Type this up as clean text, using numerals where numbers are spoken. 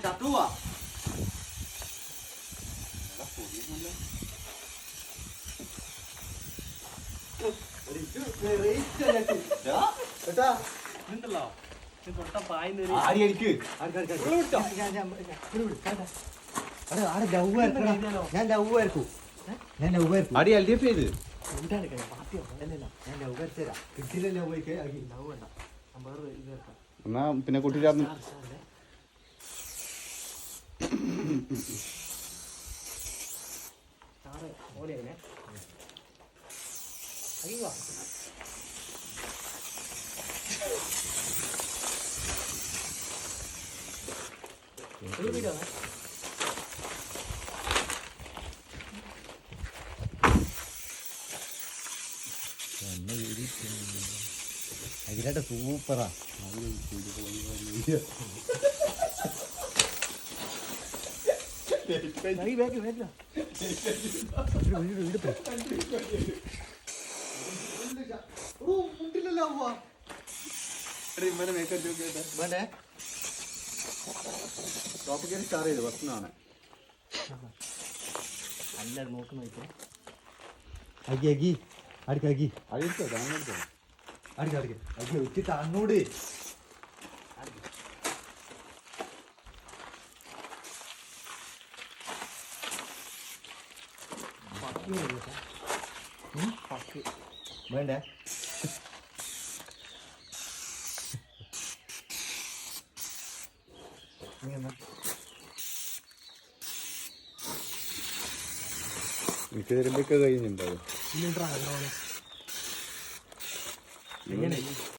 ചട്ടുവാ അടി LDF ചെയ്ത് എന്നാ പിന്നെ കുട്ടിയിലായിരുന്നു അതിലായിട്ട് സൂപ്പറാ ടോപ്പിക്കൽ സ്റ്റാർ ചെയ്ത് ബസ്സിനാണ് അല്ല നോക്കുന്ന അകി അകി അടിക്ക അകി അടിച്ചോ താങ്ങെടുത്തോ അടിക്ക അടിക്ക അകി വെച്ചിട്ട് അങ്ങോട്ട് വേണ്ടേ എനിക്ക് തരുമ്പൊക്കെ കഴിഞ്ഞിട്ടുണ്ടാവും